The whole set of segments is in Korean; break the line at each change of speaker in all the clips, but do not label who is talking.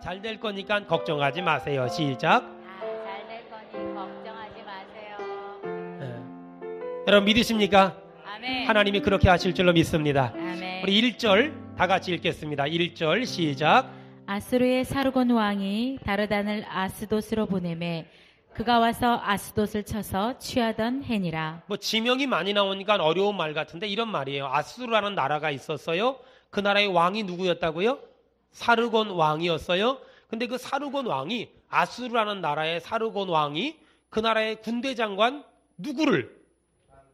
잘 될 거니까 걱정하지 마세요. 시작.
잘 될 거니 걱정하지 마세요.
여러분 믿으십니까?
아멘.
하나님이 그렇게 하실 줄로 믿습니다.
아멘.
우리 1절 다 같이 읽겠습니다. 1절 시작.
아수르의 사르곤 왕이 다르단을 아스돗으로 보내매 그가 와서 아스돗을 쳐서 취하던 해니라.
뭐 지명이 많이 나오니까 어려운 말 같은데 이런 말이에요. 아수르라는 나라가 있었어요. 그 나라의 왕이 누구였다고요? 사르곤 왕이었어요. 근데 그 사르곤 왕이, 아수르라는 나라의 사르곤 왕이 그 나라의 군대 장관 누구를,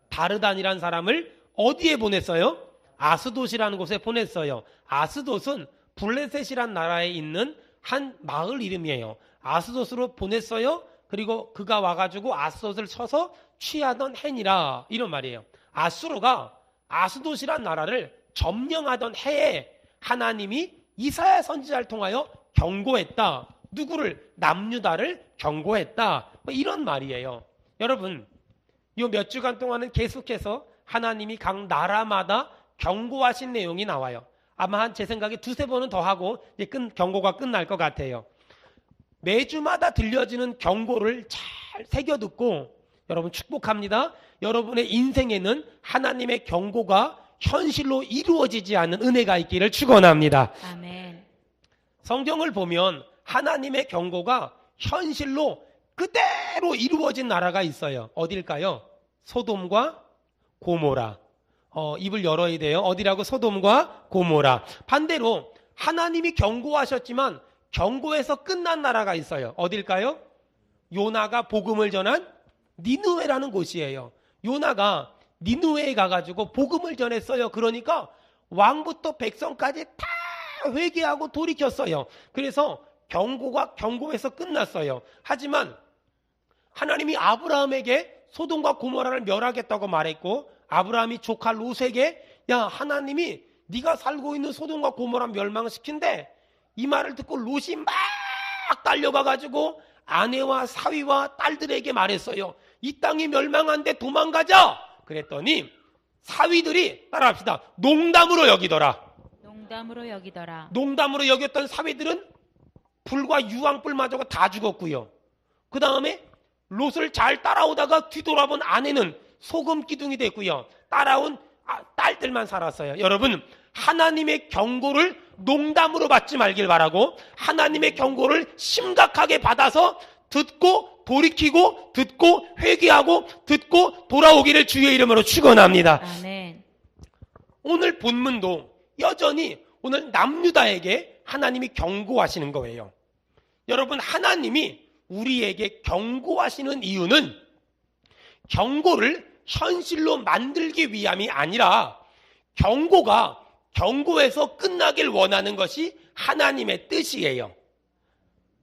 다르단이라는 사람을 어디에 보냈어요? 아스돗이라는 곳에 보냈어요. 아스돗은 블레셋이란 나라에 있는 한 마을 이름이에요. 아스돗으로 보냈어요. 그리고 그가 와가지고 아스돗을 쳐서 취하던 해니라, 이런 말이에요. 아수르가 아스돗이란 나라를 점령하던 해에 하나님이 이사야 선지자를 통하여 경고했다. 누구를? 남유다를 경고했다. 뭐 이런 말이에요. 여러분, 요 몇 주간 동안은 계속해서 하나님이 각 나라마다 경고하신 내용이 나와요. 아마 제 생각에 두세 번은 더 하고 이제 경고가 끝날 것 같아요. 매주마다 들려지는 경고를 잘 새겨 듣고 여러분 축복합니다. 여러분의 인생에는 하나님의 경고가 현실로 이루어지지 않는 은혜가 있기를 축원합니다.
아멘.
성경을 보면 하나님의 경고가 현실로 그대로 이루어진 나라가 있어요. 어딜까요? 소돔과 고모라. 입을 열어야 돼요. 어디라고? 소돔과 고모라. 반대로 하나님이 경고하셨지만 경고에서 끝난 나라가 있어요. 어딜까요? 요나가 복음을 전한 니느웨라는 곳이에요. 요나가 니느웨에 가가지고 복음을 전했어요. 그러니까 왕부터 백성까지 다 회개하고 돌이켰어요. 그래서 경고에서 끝났어요. 하지만 하나님이 아브라함에게 소돔과 고모라를 멸하겠다고 말했고, 아브라함이 조카 롯에게 야, 하나님이 네가 살고 있는 소돔과 고모라 멸망시킨대. 이 말을 듣고 롯이 막 달려가가지고 아내와 사위와 딸들에게 말했어요. 이 땅이 멸망한데 도망가자. 그랬더니 사위들이, 따라합시다, 농담으로 여기더라.
농담으로 여기더라.
농담으로 여겼던 사위들은 불과 유황불마저가 다 죽었고요. 그 다음에 롯을 잘 따라오다가 뒤돌아본 아내는 소금 기둥이 됐고요. 따라온 딸들만 살았어요. 여러분, 하나님의 경고를 농담으로 받지 말길 바라고, 하나님의 경고를 심각하게 받아서 듣고 돌이키고, 듣고 회개하고, 듣고 돌아오기를 주의 이름으로 축원합니다.
아멘.
오늘 본문도 여전히 오늘 남유다에게 하나님이 경고하시는 거예요. 여러분, 하나님이 우리에게 경고하시는 이유는 경고를 현실로 만들기 위함이 아니라 경고가 경고에서 끝나길 원하는 것이 하나님의 뜻이에요.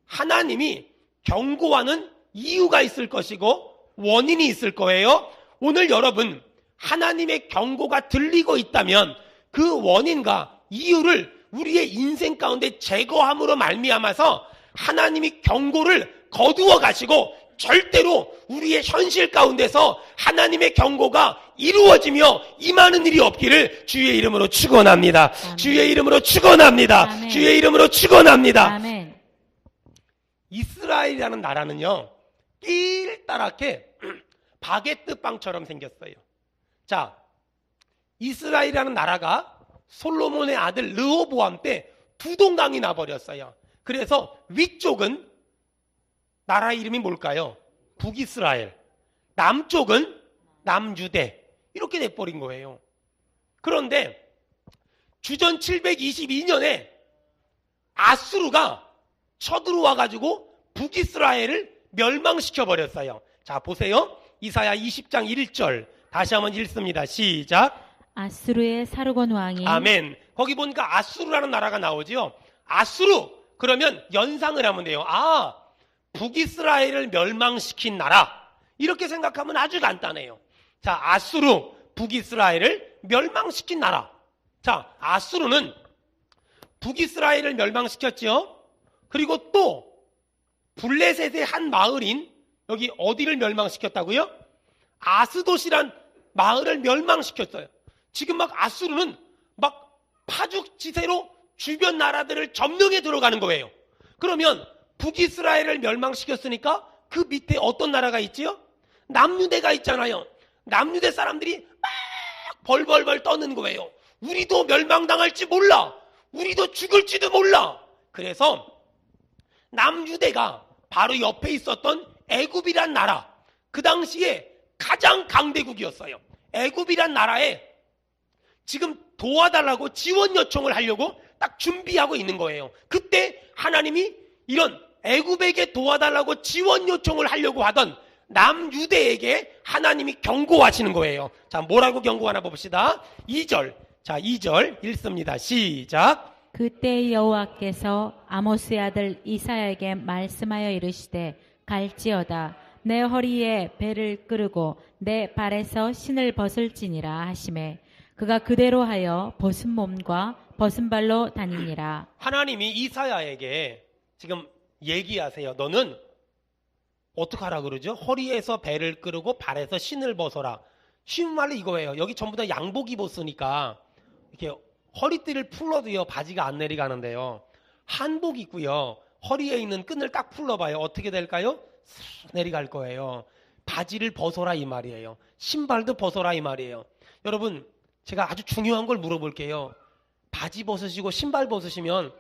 하나님이 경고하는 이유가 있을 것이고 원인이 있을 거예요. 오늘 여러분, 하나님의 경고가 들리고 있다면 그 원인과 이유를 우리의 인생 가운데 제거함으로 말미암아서 하나님이 경고를 거두어 가시고 절대로 우리의 현실 가운데서 하나님의 경고가 이루어지며 임하는 일이 없기를 주의 이름으로 축원합니다.
아멘.
주의 이름으로 축원합니다.
아멘.
주의 이름으로 축원합니다.
아멘.
이스라엘이라는 나라는요, 낄따랗게 바게트 빵처럼 생겼어요. 자, 이스라엘이라는 나라가 솔로몬의 아들 르호보암 때 두 동강이 나버렸어요. 그래서 위쪽은 나라 이름이 뭘까요? 북이스라엘. 남쪽은 남유대. 이렇게 돼버린 거예요. 그런데 주전 722년에 아수르가 쳐들어와가지고 북이스라엘을 멸망시켜버렸어요. 자, 보세요. 이사야 20장 1절 다시 한번 읽습니다. 시작.
아수르의 사르곤 왕이
아멘. 거기 보니까 아수르라는 나라가 나오죠. 아수르, 그러면 연상을 하면 돼요. 아, 북이스라엘을 멸망시킨 나라. 이렇게 생각하면 아주 간단해요. 자, 아수르, 북이스라엘을 멸망시킨 나라. 자, 아수르는 북이스라엘을 멸망시켰죠. 그리고 또 블레셋의 한 마을인 여기 어디를 멸망시켰다고요? 아스돗이란 마을을 멸망시켰어요. 지금 막 아수르는 막 파죽지세로 주변 나라들을 점령해 들어가는 거예요. 그러면 북이스라엘을 멸망시켰으니까 그 밑에 어떤 나라가 있지요? 남유대가 있잖아요. 남유대 사람들이 막 벌벌벌 떠는 거예요. 우리도 멸망당할지 몰라. 우리도 죽을지도 몰라. 그래서 남유대가 바로 옆에 있었던 애굽이란 나라, 그 당시에 가장 강대국이었어요. 애굽이란 나라에 지금 도와달라고 지원 요청을 하려고 딱 준비하고 있는 거예요. 그때 하나님이 이런 애굽에게 도와달라고 지원 요청을 하려고 하던 남유대에게 하나님이 경고하시는 거예요. 자, 뭐라고 경고하나 봅시다. 2절. 자, 2절 읽습니다. 시작.
그때 여호와께서 아모스의 아들 이사야에게 말씀하여 이르시되 갈지어다 내 허리에 배를 끄르고 내 발에서 신을 벗을지니라 하시매 그가 그대로 하여 벗은 몸과 벗은 발로 다니니라.
하나님이 이사야에게 지금 얘기하세요. 너는 어떻게 하라 그러죠? 허리에서 배를 끄르고 발에서 신을 벗어라. 쉬운 말로 이거예요. 여기 전부 다 양복 입었으니까 이렇게 허리띠를 풀어도요 바지가 안 내려가는데요. 한복 입고요 허리에 있는 끈을 딱 풀러봐요. 어떻게 될까요? 싹 내려갈 거예요. 바지를 벗어라 이 말이에요. 신발도 벗어라 이 말이에요. 여러분, 제가 아주 중요한 걸 물어볼게요. 바지 벗으시고 신발 벗으시면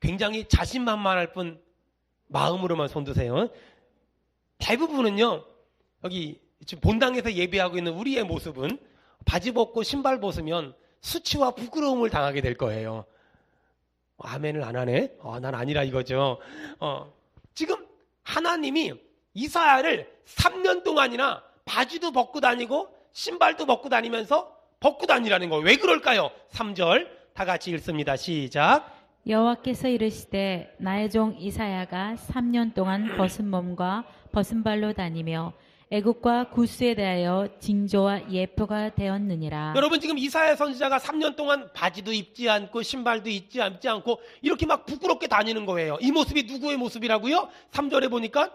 굉장히 자신만만할 뿐 마음으로만 손 드세요. 대부분은요, 여기 지금 본당에서 예배하고 있는 우리의 모습은 바지 벗고 신발 벗으면 수치와 부끄러움을 당하게 될 거예요. 아멘을 안 하네? 난 아니라 이거죠. 지금 하나님이 이사야를 3년 동안이나 바지도 벗고 다니고 신발도 벗고 다니면서 벗고 다니라는 거예요. 왜 그럴까요? 3절 다 같이 읽습니다. 시작.
여호와께서 이르시되 나의 종 이사야가 3년 동안 벗은 몸과 벗은 발로 다니며 애국과 구스에 대하여 징조와 예표가 되었느니라.
여러분, 지금 이사야 선지자가 3년 동안 바지도 입지 않고 신발도 입지 않고 이렇게 막 부끄럽게 다니는 거예요. 이 모습이 누구의 모습이라고요? 3절에 보니까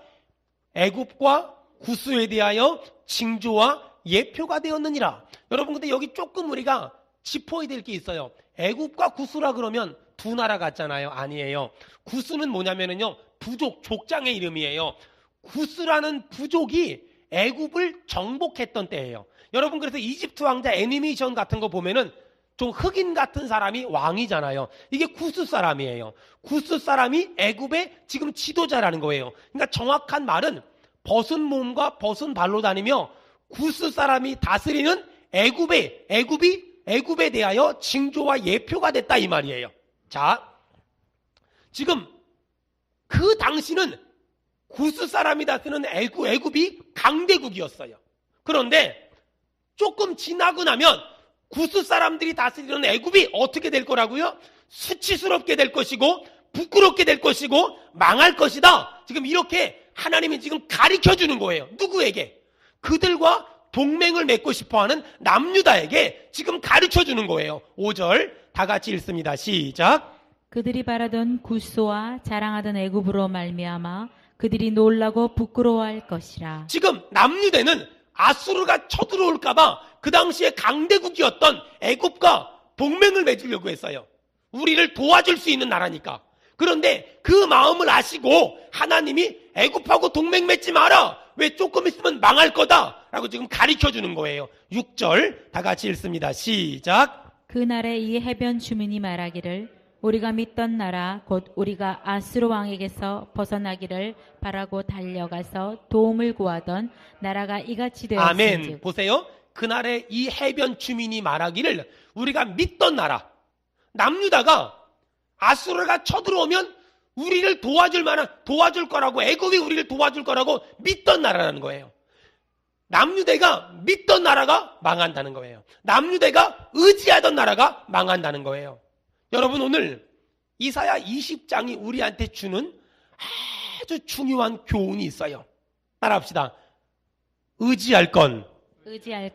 애국과 구스에 대하여 징조와 예표가 되었느니라. 여러분, 근데 여기 조금 우리가 짚어야 될 게 있어요. 애국과 구스라 그러면 두 나라 같잖아요. 아니에요. 구스는 뭐냐면은요, 부족, 족장의 이름이에요. 구스라는 부족이 애굽을 정복했던 때예요. 여러분, 그래서 이집트 왕자 애니메이션 같은 거 보면은 좀 흑인 같은 사람이 왕이잖아요. 이게 구스 사람이에요. 구스 사람이 애굽의 지금 지도자라는 거예요. 그러니까 정확한 말은 벗은 몸과 벗은 발로 다니며 구스 사람이 다스리는 애굽에 대하여 징조와 예표가 됐다 이 말이에요. 자, 지금 그 당시는 구스 사람이 다스리는 애굽이 강대국이었어요. 그런데 조금 지나고 나면 구스 사람들이 다스리는 애굽이 어떻게 될 거라고요? 수치스럽게 될 것이고 부끄럽게 될 것이고 망할 것이다. 지금 이렇게 하나님이 지금 가르쳐 주는 거예요. 누구에게? 그들과 동맹을 맺고 싶어하는 남유다에게 지금 가르쳐 주는 거예요. 5절 다 같이 읽습니다. 시작.
그들이 바라던 구스와 자랑하던 애굽으로 말미암아 그들이 놀라고 부끄러워할 것이라.
지금 남유대는 아수르가 쳐들어올까봐 그 당시에 강대국이었던 애굽과 동맹을 맺으려고 했어요. 우리를 도와줄 수 있는 나라니까. 그런데 그 마음을 아시고 하나님이 애굽하고 동맹 맺지 마라. 왜 조금 있으면 망할 거다. 라고 지금 가르쳐주는 거예요. 6절 다 같이 읽습니다. 시작.
그날에 이 해변 주민이 말하기를 우리가 믿던 나라 곧 우리가 아수르 왕에게서 벗어나기를 바라고 달려가서 도움을 구하던 나라가 이같이 되었은즉.
아멘. 보세요. 그날에 이 해변 주민이 말하기를 우리가 믿던 나라 남유다가 아수르가 쳐들어오면 우리를 도와줄 거라고, 애굽이 우리를 도와줄 거라고 믿던 나라라는 거예요. 남유대가 믿던 나라가 망한다는 거예요. 남유대가 의지하던 나라가 망한다는 거예요. 여러분, 오늘 이사야 20장이 우리한테 주는 아주 중요한 교훈이 있어요. 따라합시다. 의지할 건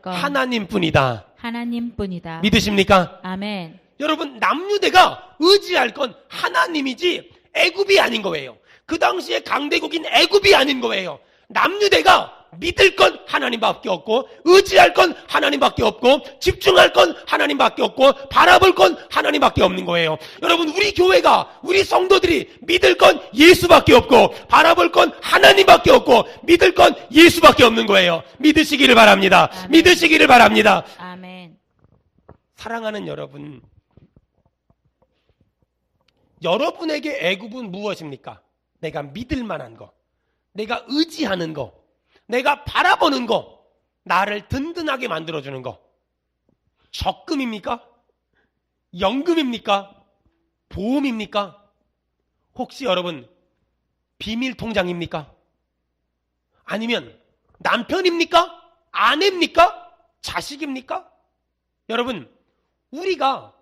하나님뿐이다.
하나님뿐이다.
믿으십니까?
아멘.
여러분, 남유대가 의지할 건 하나님이지 애굽이 아닌 거예요. 그 당시에 강대국인 애굽이 아닌 거예요. 남유대가 믿을 건 하나님밖에 없고 의지할 건 하나님밖에 없고 집중할 건 하나님밖에 없고 바라볼 건 하나님밖에 없는 거예요. 여러분, 우리 교회가, 우리 성도들이 믿을 건 예수밖에 없고 바라볼 건 하나님밖에 없고 믿을 건 예수밖에 없는 거예요. 믿으시기를 바랍니다.
아멘.
믿으시기를 바랍니다.
아멘.
사랑하는 여러분, 여러분에게 애굽은 무엇입니까? 내가 믿을 만한 거, 내가 의지하는 거, 내가 바라보는 거, 나를 든든하게 만들어주는 거. 적금입니까? 연금입니까? 보험입니까? 혹시 여러분 비밀 통장입니까? 아니면 남편입니까? 아내입니까? 자식입니까? 여러분, 우리가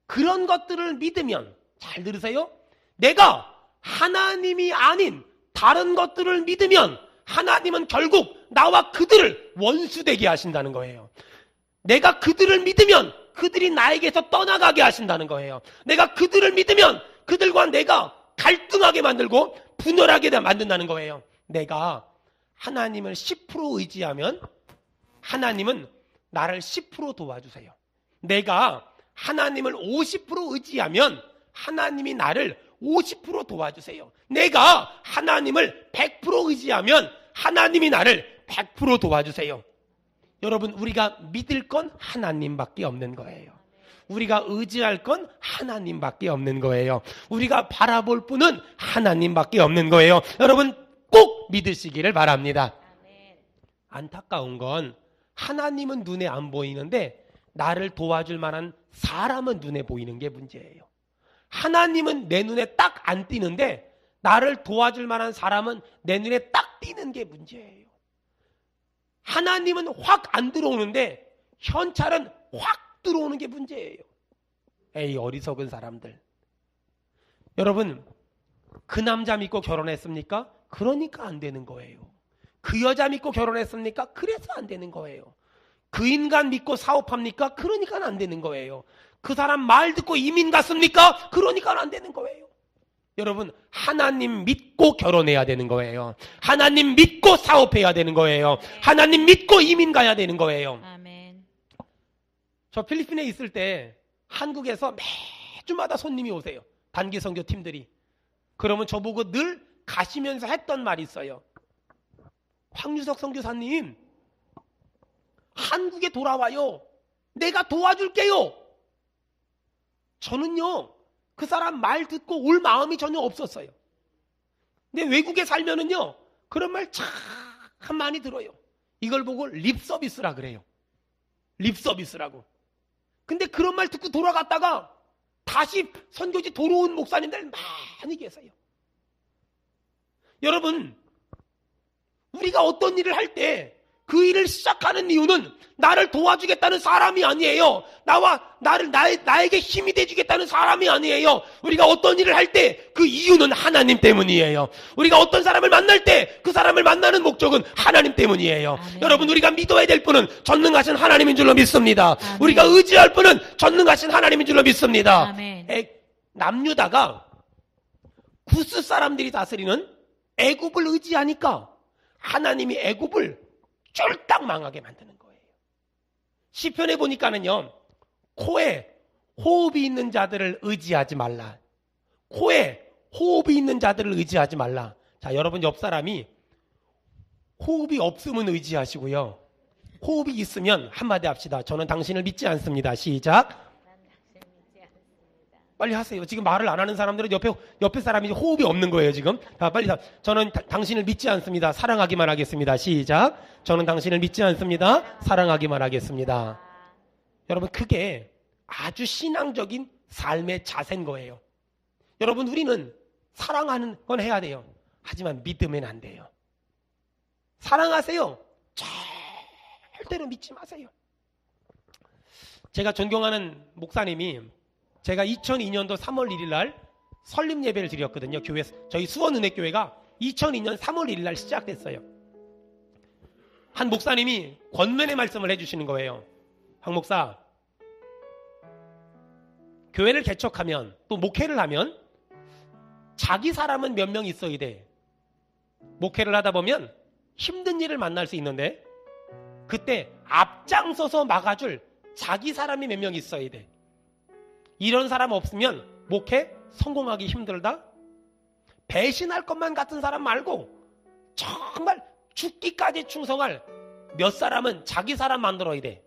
그런 것들을 믿으면, 잘 들으세요, 내가 하나님이 아닌 다른 것들을 믿으면 하나님은 결국 나와 그들을 원수되게 하신다는 거예요. 내가 그들을 믿으면 그들이 나에게서 떠나가게 하신다는 거예요. 내가 그들을 믿으면 그들과 내가 갈등하게 만들고 분열하게 만든다는 거예요. 내가 하나님을 10% 의지하면 하나님은 나를 10% 도와주세요. 내가 하나님을 50% 의지하면 하나님이 나를 50% 도와주세요. 내가 하나님을 100% 의지하면 하나님이 나를 100% 도와주세요. 여러분, 우리가 믿을 건 하나님밖에 없는 거예요. 우리가 의지할 건 하나님밖에 없는 거예요. 우리가 바라볼 분은 하나님밖에 없는 거예요. 여러분, 꼭 믿으시기를 바랍니다. 안타까운 건 하나님은 눈에 안 보이는데 나를 도와줄 만한 사람은 눈에 보이는 게 문제예요. 하나님은 내 눈에 딱 안 띄는데 나를 도와줄 만한 사람은 내 눈에 딱 띄는 게 문제예요. 하나님은 확 안 들어오는데 현찰은 확 들어오는 게 문제예요. 에이, 어리석은 사람들. 여러분, 그 남자 믿고 결혼했습니까? 그러니까 안 되는 거예요. 그 여자 믿고 결혼했습니까? 그래서 안 되는 거예요. 그 인간 믿고 사업합니까? 그러니까 안 되는 거예요. 그 사람 말 듣고 이민 갔습니까? 그러니까 안 되는 거예요. 여러분, 하나님 믿고 결혼해야 되는 거예요. 하나님 믿고 사업해야 되는 거예요. 하나님 믿고 이민 가야 되는 거예요.
아멘.
저 필리핀에 있을 때 한국에서 매주마다 손님이 오세요. 단기 선교 팀들이. 그러면 저보고 늘 가시면서 했던 말이 있어요. 황유석 선교사님, 한국에 돌아와요. 내가 도와줄게요. 저는요, 그 사람 말 듣고 올 마음이 전혀 없었어요. 근데 외국에 살면은요, 그런 말 참 많이 들어요. 이걸 보고 립서비스라 그래요. 립서비스라고. 근데 그런 말 듣고 돌아갔다가 다시 선교지 돌아온 목사님들 많이 계세요. 여러분, 우리가 어떤 일을 할 때 그 일을 시작하는 이유는 나를 도와주겠다는 사람이 아니에요. 나에게 힘이 돼주겠다는 사람이 아니에요. 우리가 어떤 일을 할 때 그 이유는 하나님 때문이에요. 우리가 어떤 사람을 만날 때 그 사람을 만나는 목적은 하나님 때문이에요.
아멘.
여러분, 우리가 믿어야 될 분은 전능하신 하나님인 줄로 믿습니다.
아멘.
우리가 의지할 분은 전능하신 하나님인 줄로 믿습니다.
아멘.
남유다가 구스 사람들이 다스리는 애굽을 의지하니까 하나님이 애굽을 쫄딱 망하게 만드는 거예요. 시편에 보니까는요, 코에 호흡이 있는 자들을 의지하지 말라. 코에 호흡이 있는 자들을 의지하지 말라. 자, 여러분 옆 사람이 호흡이 없으면 의지하시고요. 호흡이 있으면 한마디 합시다. 저는 당신을 믿지 않습니다. 시작. 빨리 하세요. 지금 말을 안 하는 사람들은 옆에 사람이 호흡이 없는 거예요, 지금. 자, 빨리. 저는 당신을 믿지 않습니다. 사랑하기만 하겠습니다. 시작. 저는 당신을 믿지 않습니다. 사랑하기만 하겠습니다. 여러분, 그게 아주 신앙적인 삶의 자세인 거예요. 여러분, 우리는 사랑하는 건 해야 돼요. 하지만 믿으면 안 돼요. 사랑하세요. 절대로 믿지 마세요. 제가 존경하는 목사님이 제가 2002년도 3월 1일 날 설립 예배를 드렸거든요. 교회, 저희 수원은혜교회가 2002년 3월 1일 날 시작됐어요. 한 목사님이 권면의 말씀을 해주시는 거예요. 황 목사, 교회를 개척하면 또 목회를 하면 자기 사람은 몇 명 있어야 돼. 목회를 하다 보면 힘든 일을 만날 수 있는데 그때 앞장서서 막아줄 자기 사람이 몇 명 있어야 돼. 이런 사람 없으면 목회 성공하기 힘들다. 배신할 것만 같은 사람 말고 정말 죽기까지 충성할 몇 사람은 자기 사람 만들어야 돼.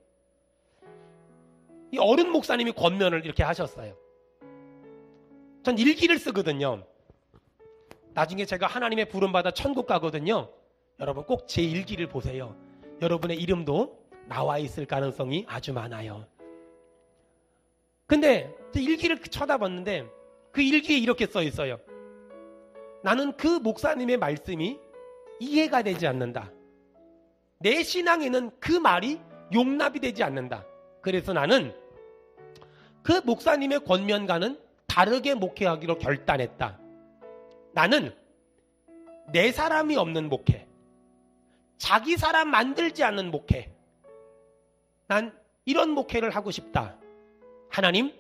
이 어른 목사님이 권면을 이렇게 하셨어요. 전 일기를 쓰거든요. 나중에 제가 하나님의 부름받아 천국 가거든요. 여러분 꼭 제 일기를 보세요. 여러분의 이름도 나와 있을 가능성이 아주 많아요. 근데 제 일기를 쳐다봤는데 그 일기에 이렇게 써 있어요. 나는 그 목사님의 말씀이 이해가 되지 않는다. 내 신앙에는 그 말이 용납이 되지 않는다. 그래서 나는 그 목사님의 권면과는 다르게 목회하기로 결단했다. 나는 내 사람이 없는 목회, 자기 사람 만들지 않는 목회, 난 이런 목회를 하고 싶다. 하나님,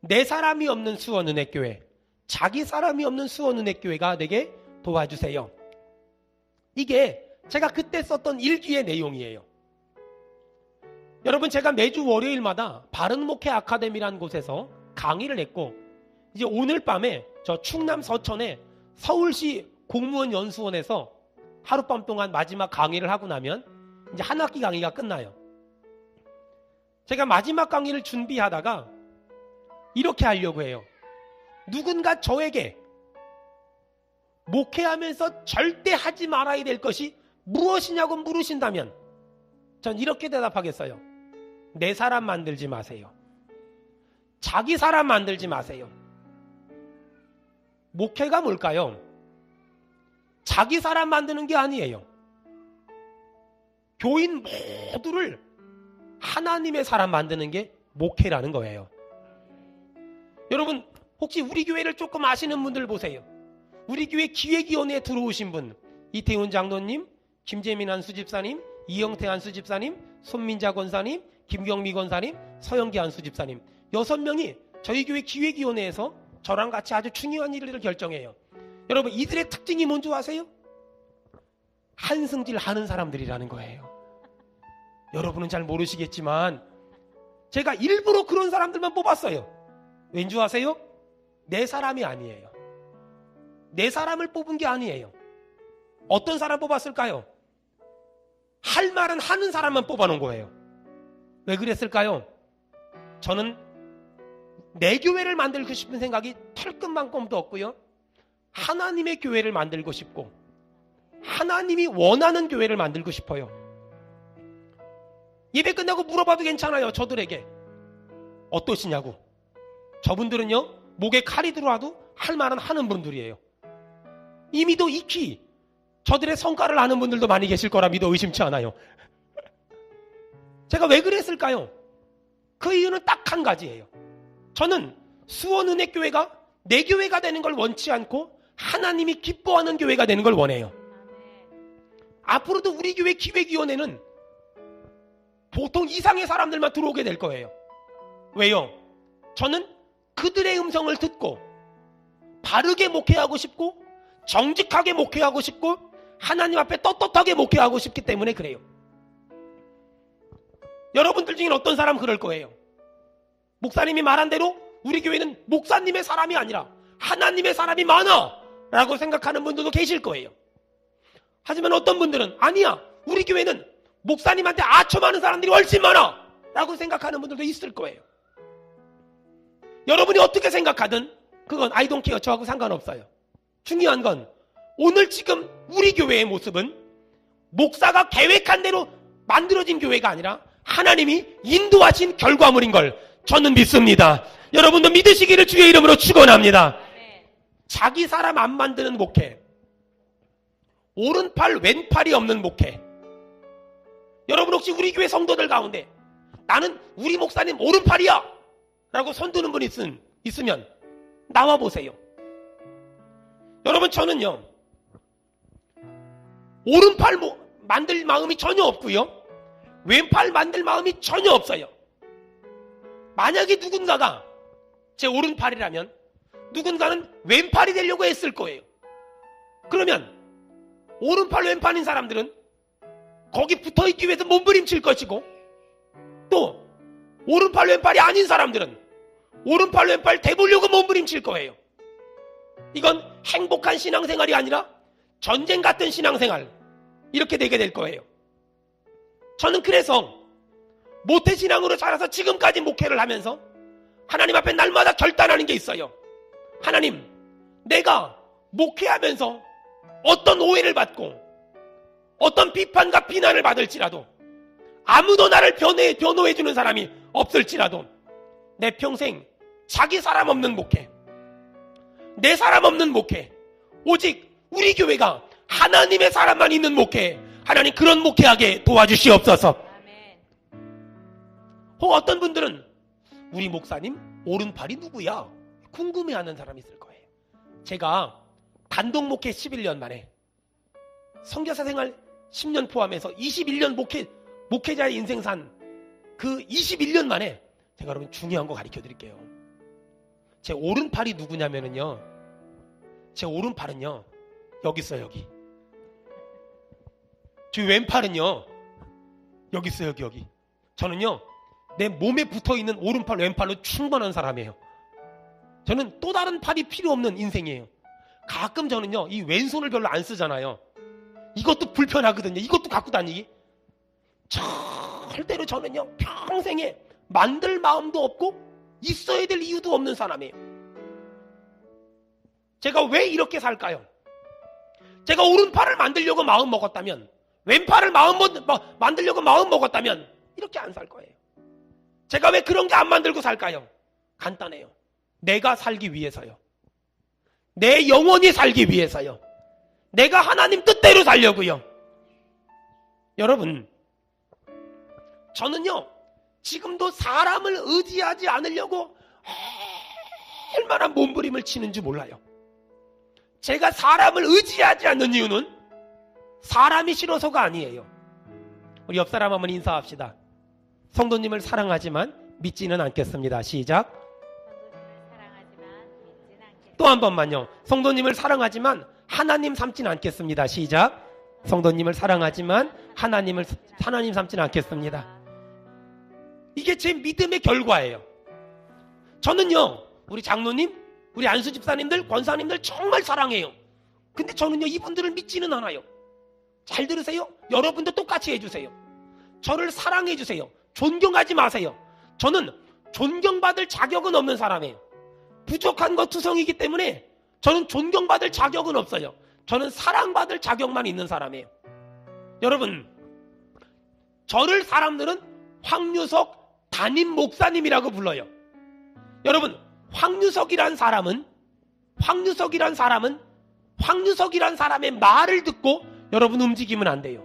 내 사람이 없는 수원은혜교회, 자기 사람이 없는 수원은혜교회가 되게 도와주세요. 이게 제가 그때 썼던 일기의 내용이에요. 여러분, 제가 매주 월요일마다 바른목회 아카데미라는 곳에서 강의를 했고, 이제 오늘 밤에 저 충남 서천에 서울시 공무원 연수원에서 하룻밤 동안 마지막 강의를 하고 나면 이제 한 학기 강의가 끝나요. 제가 마지막 강의를 준비하다가 이렇게 하려고 해요. 누군가 저에게 목회하면서 절대 하지 말아야 될 것이 무엇이냐고 물으신다면 전 이렇게 대답하겠어요. 내 사람 만들지 마세요. 자기 사람 만들지 마세요. 목회가 뭘까요? 자기 사람 만드는 게 아니에요. 교인 모두를 하나님의 사람 만드는 게 목회라는 거예요. 여러분, 혹시 우리 교회를 조금 아시는 분들 보세요. 우리 교회 기획위원회에 들어오신 분, 이태훈 장로님, 김재민 한수집사님, 이영태 한수집사님, 손민자 권사님, 김경미 권사님, 서영기 한수집사님 6명이 저희 교회 기획위원회에서 저랑 같이 아주 중요한 일을 결정해요. 여러분, 이들의 특징이 뭔지 아세요? 한승질 하는 사람들이라는 거예요. 여러분은 잘 모르시겠지만 제가 일부러 그런 사람들만 뽑았어요. 왠지 아세요? 내 사람이 아니에요. 내 사람을 뽑은 게 아니에요. 어떤 사람 뽑았을까요? 할 말은 하는 사람만 뽑아놓은 거예요. 왜 그랬을까요? 저는 내 교회를 만들고 싶은 생각이 털끝만큼도 없고요. 하나님의 교회를 만들고 싶고 하나님이 원하는 교회를 만들고 싶어요. 예배 끝나고 물어봐도 괜찮아요. 저들에게 어떠시냐고. 저분들은요, 목에 칼이 들어와도 할 말은 하는 분들이에요. 이미도 익히 저들의 성과를 아는 분들도 많이 계실 거라 믿어 의심치 않아요. 제가 왜 그랬을까요? 그 이유는 딱 한 가지예요. 저는 수원은혜교회가 내 교회가 되는 걸 원치 않고 하나님이 기뻐하는 교회가 되는 걸 원해요. 앞으로도 우리 교회 기획위원회는 보통 이상의 사람들만 들어오게 될 거예요. 왜요? 저는 그들의 음성을 듣고 바르게 목회하고 싶고 정직하게 목회하고 싶고 하나님 앞에 떳떳하게 목회하고 싶기 때문에 그래요. 여러분들 중에 어떤 사람 그럴 거예요. 목사님이 말한 대로 우리 교회는 목사님의 사람이 아니라 하나님의 사람이 많아 라고 생각하는 분들도 계실 거예요. 하지만 어떤 분들은 아니야, 우리 교회는 목사님한테 아첨하는 사람들이 훨씬 많아 라고 생각하는 분들도 있을 거예요. 여러분이 어떻게 생각하든 그건 I don't care, 저하고 상관없어요. 중요한 건 오늘 지금 우리 교회의 모습은 목사가 계획한 대로 만들어진 교회가 아니라 하나님이 인도하신 결과물인 걸 저는 믿습니다. 여러분도 믿으시기를 주의 이름으로 축원합니다. 자기 사람 안 만드는 목회, 오른팔 왼팔이 없는 목회. 여러분 혹시 우리 교회 성도들 가운데 나는 우리 목사님 오른팔이야 라고 손드는 분 있으면 나와보세요. 여러분, 저는요 오른팔 만들 마음이 전혀 없고요 왼팔 만들 마음이 전혀 없어요. 만약에 누군가가 제 오른팔이라면 누군가는 왼팔이 되려고 했을 거예요. 그러면 오른팔 왼팔인 사람들은 거기 붙어있기 위해서 몸부림칠 것이고, 또 오른팔 왼팔이 아닌 사람들은 오른팔 왼팔 대보려고 몸부림칠 거예요. 이건 행복한 신앙생활이 아니라 전쟁 같은 신앙생활, 이렇게 되게 될 거예요. 저는 그래서 모태신앙으로 자라서 지금까지 목회를 하면서 하나님 앞에 날마다 결단하는 게 있어요. 하나님, 내가 목회하면서 어떤 오해를 받고 어떤 비판과 비난을 받을지라도, 아무도 나를 변호해주는 사람이 없을지라도, 내 평생 자기 사람 없는 목회, 내 사람 없는 목회, 오직 우리 교회가 하나님의 사람만 있는 목회, 하나님 그런 목회하게 도와주시옵소서. 혹 어떤 분들은 우리 목사님 오른팔이 누구야? 궁금해하는 사람이 있을 거예요. 제가 단독 목회 11년 만에, 선교사 생활 10년 포함해서 21년 목회자의 인생 산 그 21년 만에 제가 여러분 중요한 거 가르쳐 드릴게요. 제 오른팔이 누구냐면은요, 제 오른팔은요 여기 있어요. 여기. 제 왼팔은요 여기 있어요. 여기. 저는요 내 몸에 붙어있는 오른팔 왼팔로 충분한 사람이에요. 저는 또 다른 팔이 필요 없는 인생이에요. 가끔 저는요 이 왼손을 별로 안 쓰잖아요. 이것도 불편하거든요. 이것도 갖고 다니기. 절대로 저는요 평생에 만들 마음도 없고 있어야 될 이유도 없는 사람이에요. 제가 왜 이렇게 살까요? 제가 오른팔을 만들려고 마음 먹었다면, 왼팔을 만들려고 마음 먹었다면 이렇게 안 살 거예요. 제가 왜 그런 게 안 만들고 살까요? 간단해요. 내가 살기 위해서요. 내 영혼이 살기 위해서요. 내가 하나님 뜻대로 살려고요. 여러분, 저는요 지금도 사람을 의지하지 않으려고 얼마나 몸부림을 치는지 몰라요. 제가 사람을 의지하지 않는 이유는 사람이 싫어서가 아니에요. 우리 옆 사람 한번 인사합시다. 성도님을 사랑하지만 믿지는 않겠습니다. 시작. 또 한 번만요. 성도님을 사랑하지만 하나님 삼지는 않겠습니다. 시작. 성도님을 사랑하지만 하나님 삼지는 않겠습니다. 이게 제 믿음의 결과예요. 저는요 우리 장로님, 우리 안수 집사님들, 권사님들 정말 사랑해요. 근데 저는요 이분들을 믿지는 않아요. 잘 들으세요. 여러분도 똑같이 해주세요. 저를 사랑해주세요. 존경하지 마세요. 저는 존경받을 자격은 없는 사람이에요. 부족한 것 투성이기 때문에 저는 존경받을 자격은 없어요. 저는 사랑받을 자격만 있는 사람이에요. 여러분, 저를 사람들은 황유석 담임 목사님이라고 불러요. 여러분, 황유석이란 사람은 황유석이란 사람의 말을 듣고 여러분 움직이면 안 돼요.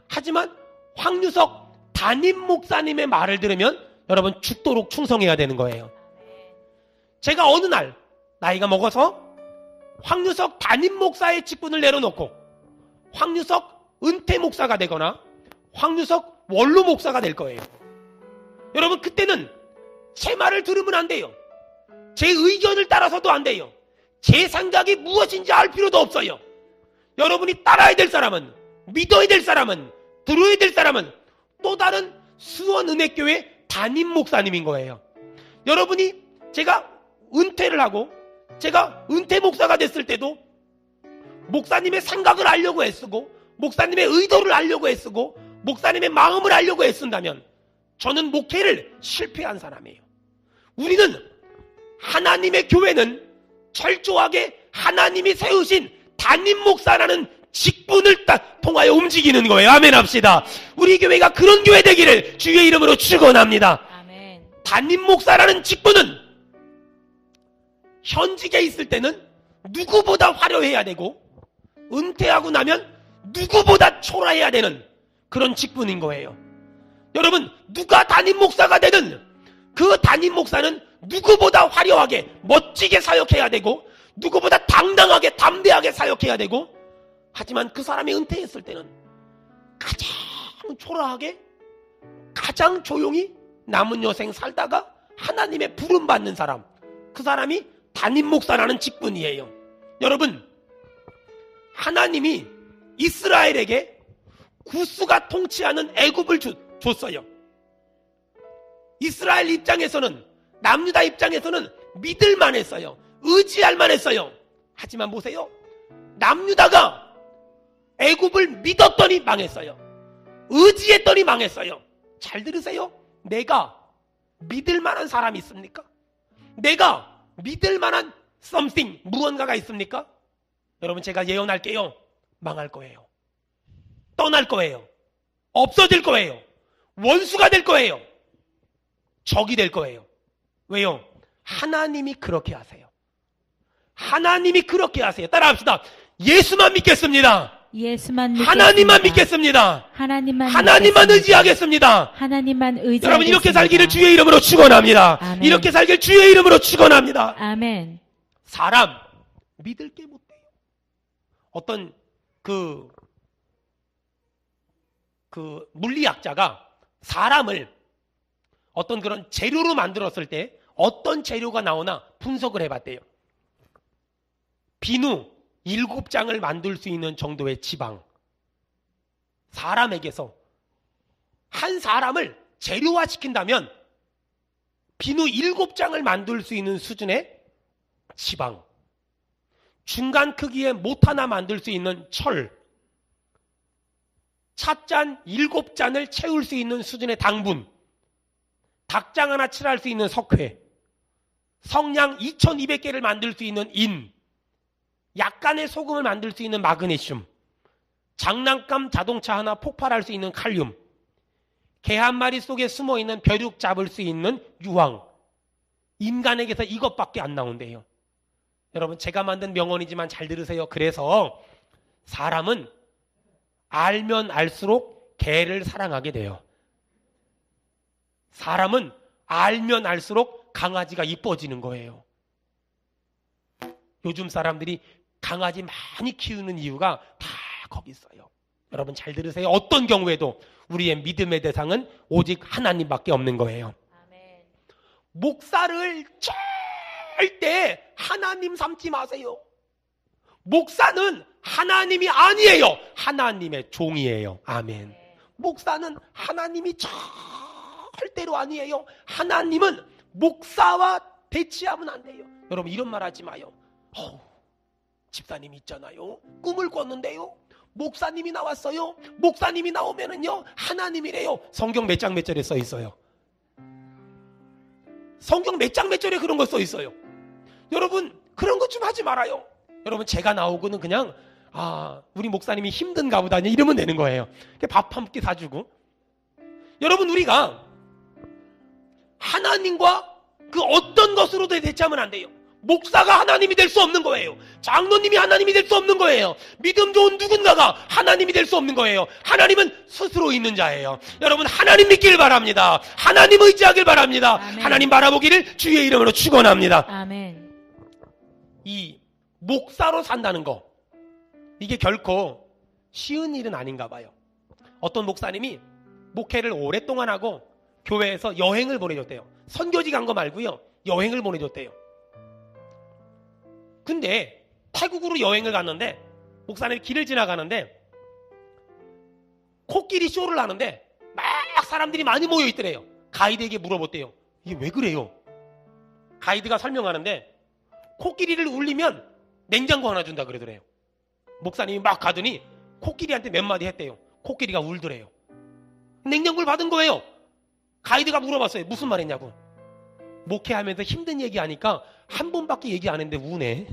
하지만 황유석 담임 목사님의 말을 들으면 여러분 죽도록 충성해야 되는 거예요. 제가 어느 날 나이가 먹어서 황유석 담임 목사의 직분을 내려놓고 황유석 은퇴 목사가 되거나 황유석 원로 목사가 될 거예요. 여러분, 그때는 제 말을 들으면 안 돼요. 제 의견을 따라서도 안 돼요. 제 생각이 무엇인지 알 필요도 없어요. 여러분이 따라야 될 사람은, 믿어야 될 사람은, 들어야 될 사람은 또 다른 수원은혜교회 담임 목사님인 거예요. 여러분이, 제가 은퇴를 하고 제가 은퇴 목사가 됐을 때도 목사님의 생각을 알려고 애쓰고 목사님의 의도를 알려고 애쓰고 목사님의 마음을 알려고 애쓴다면 저는 목회를 실패한 사람이에요. 우리는, 하나님의 교회는 철저하게 하나님이 세우신 담임 목사라는 직분을 통하여 움직이는 거예요. 아멘 합시다. 우리 교회가 그런 교회 되기를 주의 이름으로 축원합니다.
아멘.
담임 목사라는 직분은 현직에 있을 때는 누구보다 화려해야 되고 은퇴하고 나면 누구보다 초라해야 되는 그런 직분인 거예요. 여러분, 누가 담임 목사가 되든 그 담임 목사는 누구보다 화려하게 멋지게 사역해야 되고 누구보다 당당하게 담대하게 사역해야 되고, 하지만 그 사람이 은퇴했을 때는 가장 초라하게 가장 조용히 남은 여생 살다가 하나님의 부름 받는 사람, 그 사람이 담임 목사라는 직분이에요. 여러분, 하나님이 이스라엘에게 구스가 통치하는 애굽을 줬어요. 이스라엘 입장에서는, 남유다 입장에서는 믿을만 했어요. 의지할만 했어요. 하지만 보세요. 남유다가 애굽을 믿었더니 망했어요. 의지했더니 망했어요. 잘 들으세요. 내가 믿을 만한 사람이 있습니까? 내가 믿을 만한 something, 무언가가 있습니까? 여러분, 제가 예언할게요. 망할 거예요. 떠날 거예요. 없어질 거예요. 원수가 될 거예요. 적이 될 거예요. 왜요? 하나님이 그렇게 하세요. 하나님이 그렇게 하세요. 따라합시다. 예수만 믿겠습니다.
예수만 믿겠습니다.
하나님만 믿겠습니다. 하나님만 의지하겠습니다.
하나님만 의지하겠습니다.
여러분, 이렇게 살기를 주의 이름으로 축원합니다.
아멘.
이렇게 살기를 주의 이름으로 축원합니다.
아멘.
사람 믿을 게 못 돼요. 어떤 그 물리학자가 사람을 어떤 그런 재료로 만들었을 때 어떤 재료가 나오나 분석을 해봤대요. 비누 7장을 만들 수 있는 정도의 지방, 사람에게서 한 사람을 재료화시킨다면 비누 7장을 만들 수 있는 수준의 지방, 중간 크기의 못 하나 만들 수 있는 철, 찻잔 7잔을 채울 수 있는 수준의 당분, 닭장 하나 칠할 수 있는 석회, 성냥 2200개를 만들 수 있는 인, 약간의 소금을 만들 수 있는 마그네슘, 장난감 자동차 하나 폭발할 수 있는 칼륨, 개 한 마리 속에 숨어있는 벼룩 잡을 수 있는 유황, 인간에게서 이것밖에 안 나온대요. 여러분, 제가 만든 명언이지만 잘 들으세요. 그래서 사람은 알면 알수록 개를 사랑하게 돼요. 사람은 알면 알수록 강아지가 이뻐지는 거예요. 요즘 사람들이 강아지 많이 키우는 이유가 다 거기 있어요. 여러분, 잘 들으세요. 어떤 경우에도 우리의 믿음의 대상은 오직 하나님밖에 없는 거예요.
아멘.
목사를 절대 하나님 삼지 마세요. 목사는 하나님이 아니에요. 하나님의 종이에요. 아멘. 목사는 하나님이 절대로 아니에요. 하나님은 목사와 대치하면 안 돼요. 여러분, 이런 말 하지 마요. 집사님이 있잖아요. 꿈을 꿨는데요. 목사님이 나왔어요. 목사님이 나오면은요, 하나님이래요. 성경 몇 장 몇 절에 써 있어요. 성경 몇 장 몇 절에 그런 거 써 있어요. 여러분, 그런 것 좀 하지 말아요. 여러분, 제가 나오고는 그냥 우리 목사님이 힘든가 보다 이러면 되는 거예요. 밥 한 끼 사주고. 여러분, 우리가 하나님과 그 어떤 것으로도 대체하면 안 돼요. 목사가 하나님이 될 수 없는 거예요. 장로님이 하나님이 될 수 없는 거예요. 믿음 좋은 누군가가 하나님이 될 수 없는 거예요. 하나님은 스스로 있는 자예요. 여러분, 하나님 믿길 바랍니다. 하나님 의지하길 바랍니다.
아멘.
하나님 바라보기를 주의 이름으로 축원합니다.
아멘.
이 목사로 산다는 거, 이게 결코 쉬운 일은 아닌가 봐요. 어떤 목사님이 목회를 오랫동안 하고 교회에서 여행을 보내줬대요. 선교지 간 거 말고요, 여행을 보내줬대요. 근데 태국으로 여행을 갔는데 목사님이 길을 지나가는데 코끼리 쇼를 하는데 막 사람들이 많이 모여있더래요. 가이드에게 물어봤대요. 이게 왜 그래요? 가이드가 설명하는데 코끼리를 울리면 냉장고 하나 준다 그러더래요. 목사님이 막 가더니 코끼리한테 몇 마디 했대요. 코끼리가 울더래요. 냉장고를 받은 거예요. 가이드가 물어봤어요. 무슨 말 했냐고. 목회하면서 힘든 얘기하니까 한 번밖에 얘기 안 했는데 우네.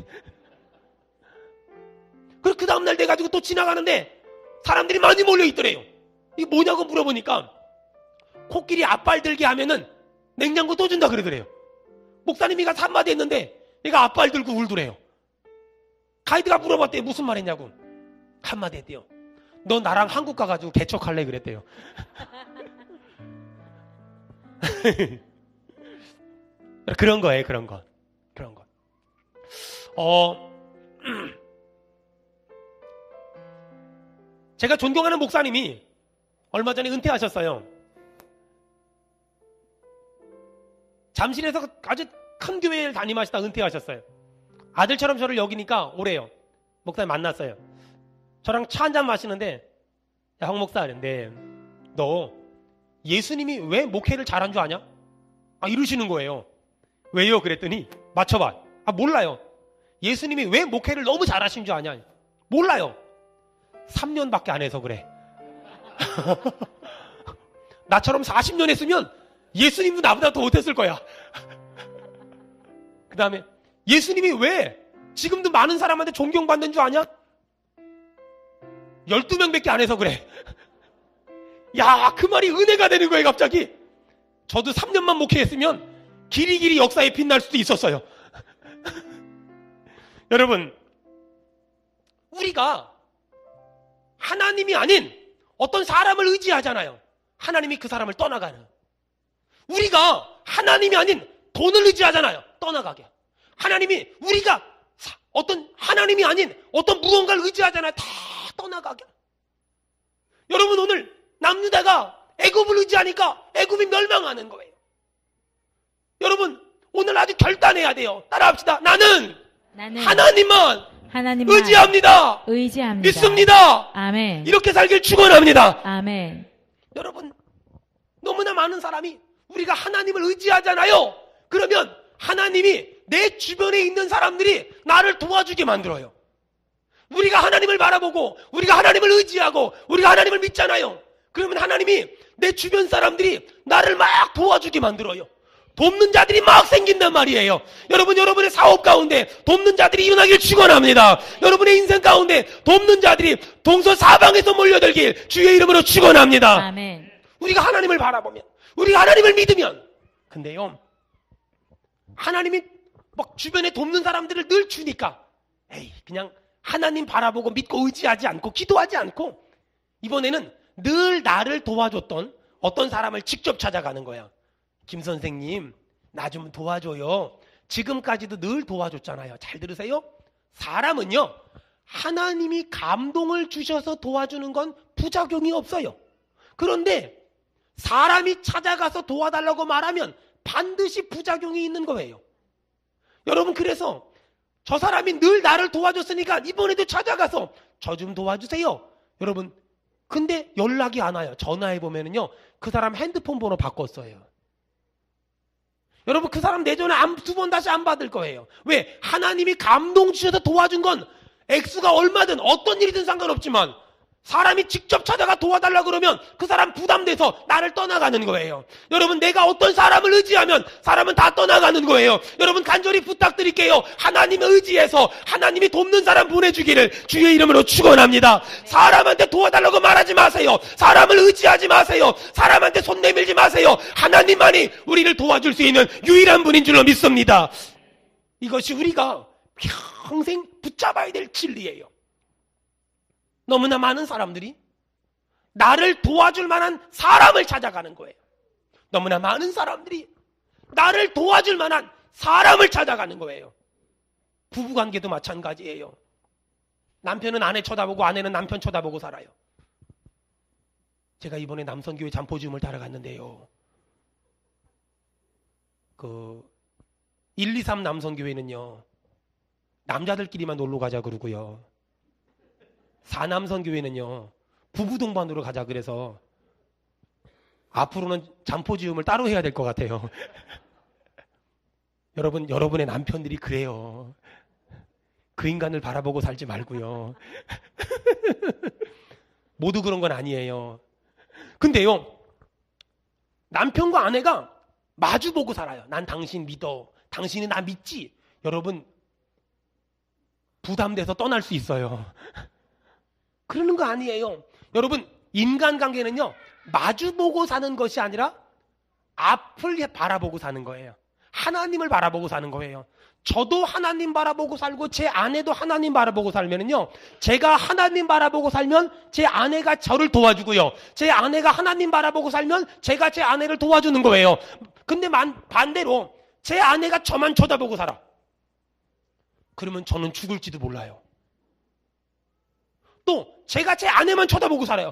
그리고 그 다음날 돼가지고 또 지나가는데 사람들이 많이 몰려있더래요. 이게 뭐냐고 물어보니까 코끼리 앞발 들게 하면은 냉장고 또 준다 그러더래요. 목사님이 가서 한마디 했는데 얘가 앞발 들고 울더래요. 가이드가 물어봤대요. 무슨 말 했냐고. 한마디 했대요. 너 나랑 한국 가가지고 개척할래 그랬대요. 그런 거예요. 그런 거. 제가 존경하는 목사님이 얼마 전에 은퇴하셨어요. 잠실에서 아주 큰 교회를 담임하시다 은퇴하셨어요. 아들처럼 저를 여기니까 오래요. 목사님 만났어요. 저랑 차 한잔 마시는데, 야, 황 목사 하는데 너 예수님이 왜 목회를 잘한 줄 아냐? 이러시는 거예요. 왜요? 그랬더니 맞춰봐. 몰라요. 예수님이 왜 목회를 너무 잘하신 줄 아냐? 몰라요. 3년밖에 안 해서 그래. 나처럼 40년 했으면 예수님도 나보다 더 못했을 거야. 그 다음에 예수님이 왜 지금도 많은 사람한테 존경받는 줄 아냐? 12명밖에 안 해서 그래. 야, 그 말이 은혜가 되는 거예요, 갑자기. 저도 3년만 목회했으면 길이길이 역사에 빛날 수도 있었어요. 여러분, 우리가 하나님이 아닌 어떤 사람을 의지하잖아요. 하나님이 그 사람을 떠나가는. 우리가 하나님이 아닌 돈을 의지하잖아요. 떠나가게. 하나님이 우리가 어떤 하나님이 아닌 어떤 무언가를 의지하잖아요. 다 떠나가게. 여러분, 오늘 남유다가 애굽을 의지하니까 애굽이 멸망하는 거예요. 여러분, 오늘 아주 결단해야 돼요. 따라합시다. 나는 하나님만 의지합니다. 믿습니다.
아멘.
이렇게 살길 축원합니다.
아멘.
여러분, 너무나 많은 사람이 우리가 하나님을 의지하잖아요. 그러면 하나님이 내 주변에 있는 사람들이 나를 도와주게 만들어요. 우리가 하나님을 바라보고 우리가 하나님을 의지하고 우리가 하나님을 믿잖아요. 그러면 하나님이 내 주변 사람들이 나를 막 도와주게 만들어요. 돕는 자들이 막 생긴단 말이에요. 여러분, 여러분의 사업 가운데 돕는 자들이 일어나길 축원합니다. 여러분의 인생 가운데 돕는 자들이 동서사방에서 몰려들길 주의 이름으로 축원합니다.
아멘.
우리가 하나님을 바라보면, 우리가 하나님을 믿으면. 근데요, 하나님이 막 주변에 돕는 사람들을 늘 주니까 그냥 하나님 바라보고 믿고 의지하지 않고 기도하지 않고 이번에는 늘 나를 도와줬던 어떤 사람을 직접 찾아가는 거야. 김 선생님, 나 좀 도와줘요. 지금까지도 늘 도와줬잖아요. 잘 들으세요. 사람은요, 하나님이 감동을 주셔서 도와주는 건 부작용이 없어요. 그런데 사람이 찾아가서 도와달라고 말하면 반드시 부작용이 있는 거예요. 여러분, 그래서 저 사람이 늘 나를 도와줬으니까 이번에도 찾아가서 저 좀 도와주세요. 여러분, 근데 연락이 안 와요. 전화해보면은요, 그 사람 핸드폰 번호 바꿨어요. 여러분, 그 사람 내 전화 두 번 다시 안 받을 거예요. 왜? 하나님이 감동 주셔서 도와준 건 액수가 얼마든 어떤 일이든 상관없지만 사람이 직접 찾아가 도와달라고 그러면 그 사람 부담돼서 나를 떠나가는 거예요. 여러분, 내가 어떤 사람을 의지하면 사람은 다 떠나가는 거예요. 여러분, 간절히 부탁드릴게요. 하나님을 의지해서 하나님이 돕는 사람 보내주기를 주의 이름으로 축원합니다. 사람한테 도와달라고 말하지 마세요. 사람을 의지하지 마세요. 사람한테 손 내밀지 마세요. 하나님만이 우리를 도와줄 수 있는 유일한 분인 줄로 믿습니다. 이것이 우리가 평생 붙잡아야 될 진리예요. 너무나 많은 사람들이 나를 도와줄 만한 사람을 찾아가는 거예요. 너무나 많은 사람들이 나를 도와줄 만한 사람을 찾아가는 거예요. 부부관계도 마찬가지예요. 남편은 아내 쳐다보고 아내는 남편 쳐다보고 살아요. 제가 이번에 남성교회 잠포지음을 따라갔는데요. 123 남성교회는요, 남자들끼리만 놀러 가자 그러고요. 4남성교회는요, 부부 동반으로 가자 그래서 앞으로는 잠포지음을 따로 해야 될 것 같아요. 여러분, 여러분의 남편들이 그래요. 그 인간을 바라보고 살지 말고요. 모두 그런 건 아니에요. 근데요, 남편과 아내가 마주보고 살아요. 난 당신 믿어. 당신이 나 믿지? 여러분, 부담돼서 떠날 수 있어요. 그러는 거 아니에요. 여러분, 인간관계는요, 마주보고 사는 것이 아니라 앞을 바라보고 사는 거예요. 하나님을 바라보고 사는 거예요. 저도 하나님 바라보고 살고 제 아내도 하나님 바라보고 살면은요, 제가 하나님 바라보고 살면 제 아내가 저를 도와주고요, 제 아내가 하나님 바라보고 살면 제가 제 아내를 도와주는 거예요. 근데 반대로 제 아내가 저만 쳐다보고 살아. 그러면 저는 죽을지도 몰라요. 또 제가 제 아내만 쳐다보고 살아요.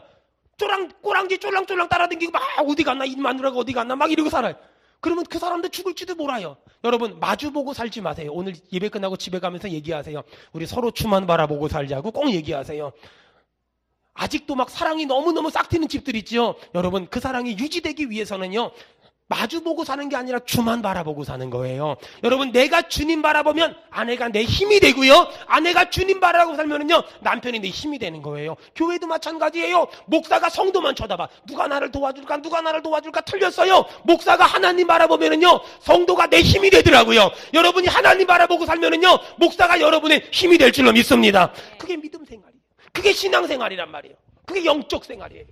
꼬랑지 쫄랑쫄랑 따라다니고 막 어디 갔나, 이 마누라가 어디 갔나 막 이러고 살아요. 그러면 그 사람들 죽을지도 몰라요. 여러분, 마주보고 살지 마세요. 오늘 예배 끝나고 집에 가면서 얘기하세요. 우리 서로 추만 바라보고 살자고 꼭 얘기하세요. 아직도 막 사랑이 너무너무 싹 트는 집들 있죠. 여러분, 그 사랑이 유지되기 위해서는요, 마주보고 사는 게 아니라 주만 바라보고 사는 거예요. 여러분, 내가 주님 바라보면 아내가 내 힘이 되고요, 아내가 주님 바라보고 살면은요, 남편이 내 힘이 되는 거예요. 교회도 마찬가지예요. 목사가 성도만 쳐다봐. 누가 나를 도와줄까? 누가 나를 도와줄까? 틀렸어요. 목사가 하나님 바라보면은요, 성도가 내 힘이 되더라고요. 여러분이 하나님 바라보고 살면은요, 목사가 여러분의 힘이 될 줄로 믿습니다. 그게 믿음 생활이에요. 그게 신앙 생활이란 말이에요. 그게 영적 생활이에요.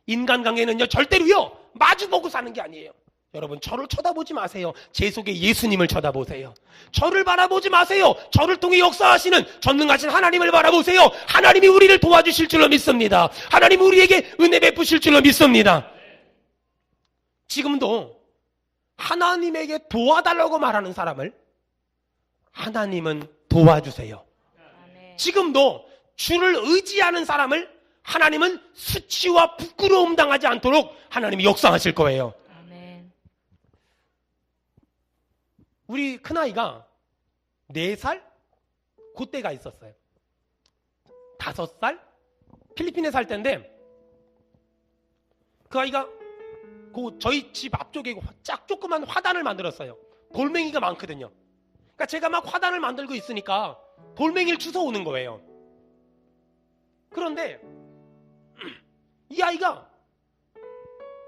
인간관계는요, 절대로요, 마주보고 사는 게 아니에요. 여러분, 저를 쳐다보지 마세요. 제 속에 예수님을 쳐다보세요. 저를 바라보지 마세요. 저를 통해 역사하시는 전능하신 하나님을 바라보세요. 하나님이 우리를 도와주실 줄로 믿습니다. 하나님이 우리에게 은혜 베푸실 줄로 믿습니다. 지금도 하나님에게 도와달라고 말하는 사람을 하나님은 도와주세요. 지금도 주를 의지하는 사람을 하나님은 수치와 부끄러움 당하지 않도록 하나님이 역사하실 거예요.
아멘.
우리 큰아이가 4살? 그때가 있었어요. 5살? 필리핀에 살 때인데, 그 아이가 저희 집 앞쪽에 조그만 화단을 만들었어요. 돌멩이가 많거든요. 그러니까 제가 막 화단을 만들고 있으니까 돌멩이를 주워오는 거예요. 그런데 이 아이가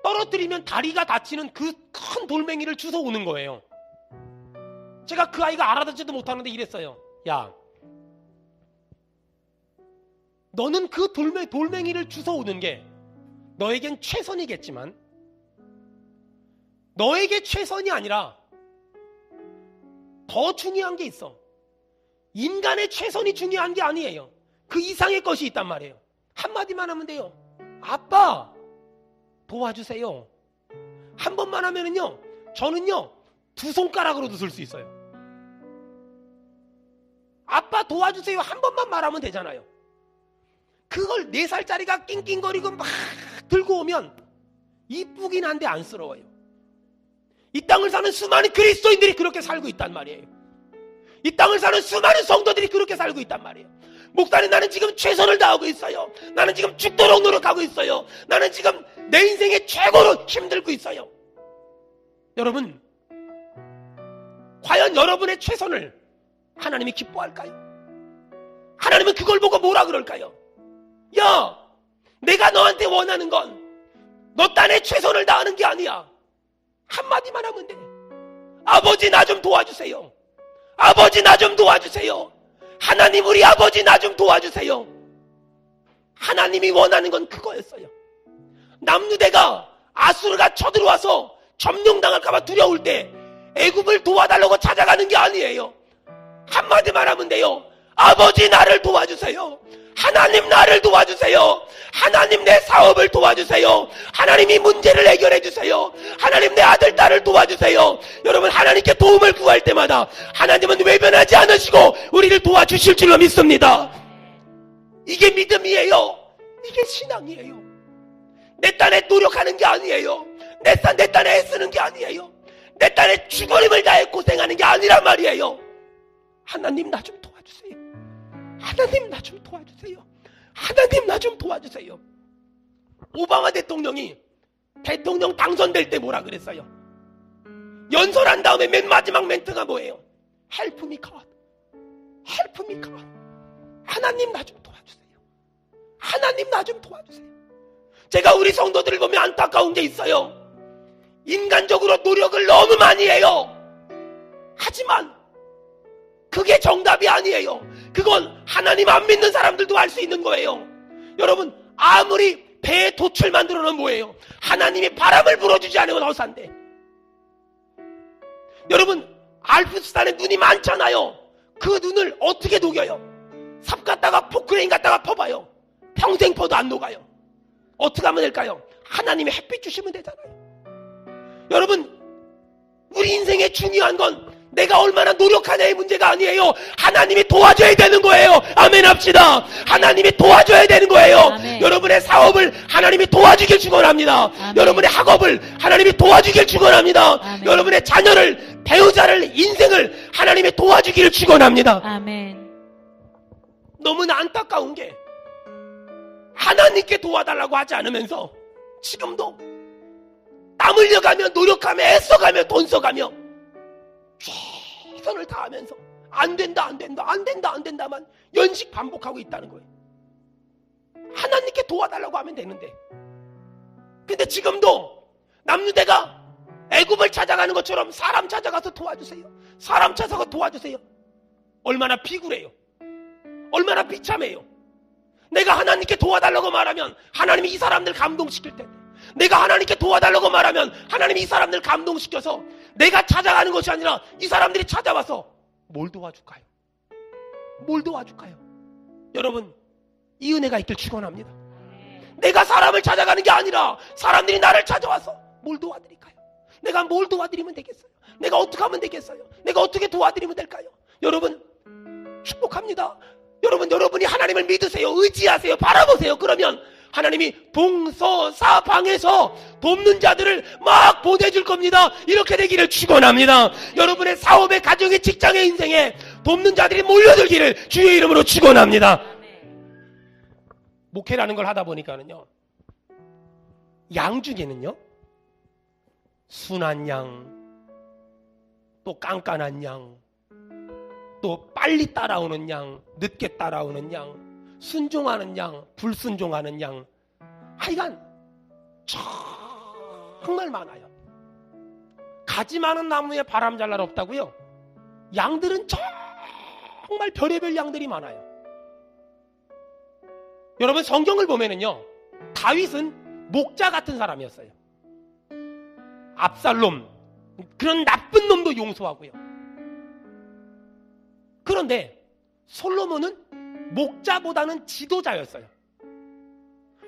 떨어뜨리면 다리가 다치는 그 큰 돌멩이를 주워오는 거예요. 제가 그 아이가 알아듣지도 못하는데 이랬어요. 야, 너는 그 돌멩이를 주워오는 게 너에겐 최선이겠지만 너에게 최선이 아니라 더 중요한 게 있어. 인간의 최선이 중요한 게 아니에요. 그 이상의 것이 있단 말이에요. 한마디만 하면 돼요. 아빠, 도와주세요. 한 번만 하면은요, 저는요, 2손가락으로도 쓸 수 있어요. 아빠 도와주세요. 한 번만 말하면 되잖아요. 그걸 4살짜리가 낑낑거리고 막 들고 오면 이쁘긴 한데 안쓰러워요. 이 땅을 사는 수많은 그리스도인들이 그렇게 살고 있단 말이에요. 이 땅을 사는 수많은 성도들이 그렇게 살고 있단 말이에요. 목사님, 나는 지금 최선을 다하고 있어요. 나는 지금 죽도록 노력하고 있어요. 나는 지금 내 인생의 최고로 힘들고 있어요. 여러분, 과연 여러분의 최선을 하나님이 기뻐할까요? 하나님은 그걸 보고 뭐라 그럴까요? 야, 내가 너한테 원하는 건 너 딴에 최선을 다하는 게 아니야. 한마디만 하면 돼. 아버지, 나 좀 도와주세요. 아버지, 나 좀 도와주세요. 하나님, 우리 아버지, 나 좀 도와주세요. 하나님이 원하는 건 그거였어요. 남유대가 아수르가 쳐들어와서 점령당할까봐 두려울 때 애굽을 도와달라고 찾아가는 게 아니에요. 한마디만 하면 돼요. 아버지, 나를 도와주세요. 하나님, 나를 도와주세요. 하나님, 내 사업을 도와주세요. 하나님이 문제를 해결해 주세요. 하나님, 내 아들, 딸을 도와주세요. 여러분, 하나님께 도움을 구할 때마다 하나님은 외면하지 않으시고 우리를 도와주실 줄로 믿습니다. 이게 믿음이에요. 이게 신앙이에요. 내 딴에 노력하는 게 아니에요. 내 딴에 애쓰는 게 아니에요. 내 딴에 죽어림을 다해 고생하는 게 아니란 말이에요. 하나님, 나 좀 도와주세요. 하나님, 나 좀 도와주세요. 하나님, 나 좀 도와주세요. 오바마 대통령이 대통령 당선될 때 뭐라 그랬어요? 연설한 다음에 맨 마지막 멘트가 뭐예요? Help me God. Help me God. 하나님, 나 좀 도와주세요. 하나님, 나 좀 도와주세요. 제가 우리 성도들을 보면 안타까운 게 있어요. 인간적으로 노력을 너무 많이 해요. 하지만 그게 정답이 아니에요. 그건 하나님 안 믿는 사람들도 할 수 있는 거예요. 여러분, 아무리 배에 돛을 만들어 놓으면 뭐예요? 하나님이 바람을 불어주지 않으면 어산데. 여러분, 알프스산에 눈이 많잖아요. 그 눈을 어떻게 녹여요? 삽 갖다가 포크레인 갖다가 퍼봐요. 평생 퍼도 안 녹아요. 어떻게 하면 될까요? 하나님이 햇빛 주시면 되잖아요. 여러분, 우리 인생의 중요한 건 내가 얼마나 노력하냐의 문제가 아니에요. 하나님이 도와줘야 되는 거예요. 아멘 합시다. 하나님이 도와줘야 되는 거예요.
아멘.
여러분의 사업을 하나님이 도와주길 축원합니다.
아멘.
여러분의 학업을 하나님이 도와주길 축원합니다.
아멘.
여러분의 자녀를, 배우자를, 인생을 하나님이 도와주기를 축원합니다.
아멘.
너무나 안타까운 게 하나님께 도와달라고 하지 않으면서 지금도 땀 흘려가며 노력하며 애써가며 돈 써가며 최선을 다하면서 안 된다만 연식 반복하고 있다는 거예요. 하나님께 도와달라고 하면 되는데, 근데 지금도 남유대가 애굽을 찾아가는 것처럼 사람 찾아가서 도와주세요, 사람 찾아가서 도와주세요. 얼마나 비굴해요. 얼마나 비참해요. 내가 하나님께 도와달라고 말하면 하나님이 이 사람들 감동시킬 텐데, 내가 하나님께 도와달라고 말하면 하나님이 이 사람들 감동시켜서 내가 찾아가는 것이 아니라 이 사람들이 찾아와서 뭘 도와줄까요? 뭘 도와줄까요? 여러분, 이 은혜가 있길 축원합니다. 내가 사람을 찾아가는 게 아니라 사람들이 나를 찾아와서 뭘 도와드릴까요? 내가 뭘 도와드리면 되겠어요? 내가 어떻게 하면 되겠어요? 내가 어떻게 도와드리면 될까요? 여러분, 축복합니다. 여러분이 하나님을 믿으세요. 의지하세요. 바라보세요. 그러면 하나님이 동서사방에서 돕는 자들을 막 보내줄 겁니다. 이렇게 되기를 축원합니다. 여러분의 사업에, 가정에, 직장에, 인생에 돕는 자들이 몰려들기를 주의 이름으로 축원합니다. 목회라는 걸 하다 보니까는요, 양 중에는요, 순한 양, 또 깐깐한 양, 또 빨리 따라오는 양, 늦게 따라오는 양, 순종하는 양, 불순종하는 양, 하여간 정말 많아요. 가지 많은 나무에 바람 잘 날 없다고요? 양들은 정말 별의별 양들이 많아요. 여러분, 성경을 보면은요, 다윗은 목자 같은 사람이었어요. 압살롬, 그런 나쁜 놈도 용서하고요. 그런데 솔로몬은 목자보다는 지도자였어요.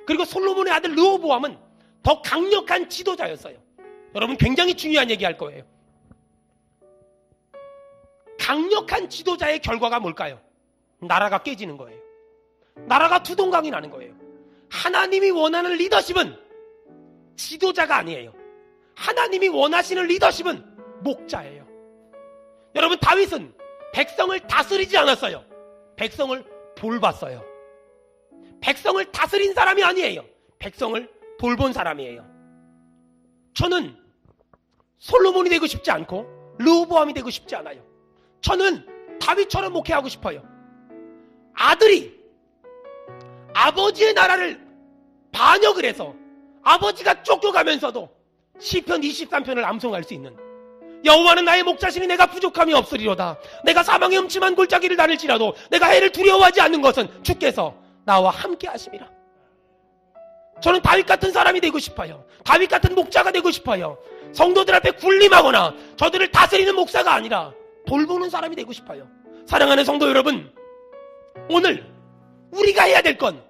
그리고 솔로몬의 아들 르호보암은 더 강력한 지도자였어요. 여러분, 굉장히 중요한 얘기 할 거예요. 강력한 지도자의 결과가 뭘까요? 나라가 깨지는 거예요. 나라가 두동강이 나는 거예요. 하나님이 원하는 리더십은 지도자가 아니에요. 하나님이 원하시는 리더십은 목자예요. 여러분, 다윗은 백성을 다스리지 않았어요. 백성을 돌봤어요. 백성을 다스린 사람이 아니에요. 백성을 돌본 사람이에요. 저는 솔로몬이 되고 싶지 않고 르호보암이 되고 싶지 않아요. 저는 다윗처럼 목회하고 싶어요. 아들이 아버지의 나라를 반역을 해서 아버지가 쫓겨가면서도 시편 23편을 암송할 수 있는, 여호와는 나의 목자시니 내가 부족함이 없으리로다. 내가 사망의 음침한 골짜기를 다닐지라도 내가 해를 두려워하지 않는 것은 주께서 나와 함께 하심이라. 저는 다윗 같은 사람이 되고 싶어요. 다윗 같은 목자가 되고 싶어요. 성도들 앞에 군림하거나 저들을 다스리는 목사가 아니라 돌보는 사람이 되고 싶어요. 사랑하는 성도 여러분, 오늘 우리가 해야 될 건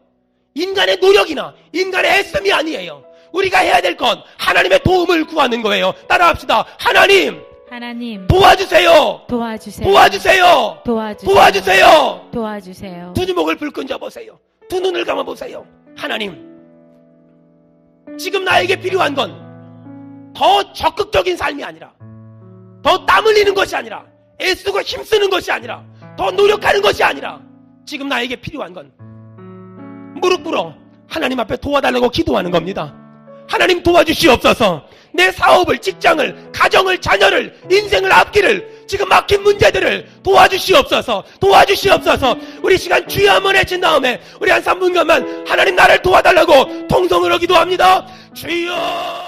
인간의 노력이나 인간의 애씀이 아니에요. 우리가 해야 될 건 하나님의 도움을 구하는 거예요. 따라합시다. 하나님 도와주세요. 도와주세요. 두 주먹을 불끈 져보세요. 두 눈을 감아보세요. 하나님, 지금 나에게 필요한 건 더 적극적인 삶이 아니라, 더 땀 흘리는 것이 아니라, 애쓰고 힘쓰는 것이 아니라, 더 노력하는 것이 아니라, 지금 나에게 필요한 건 무릎 꿇어 하나님 앞에 도와달라고 기도하는 겁니다. 하나님 도와주시옵소서. 내 사업을, 직장을, 가정을, 자녀를, 인생을, 앞길을, 지금 막힌 문제들을 도와주시옵소서. 우리 시간 주여 한번 외친 다음에 우리 한 3분간만 하나님 나를 도와달라고 통성으로 기도합니다. 주여.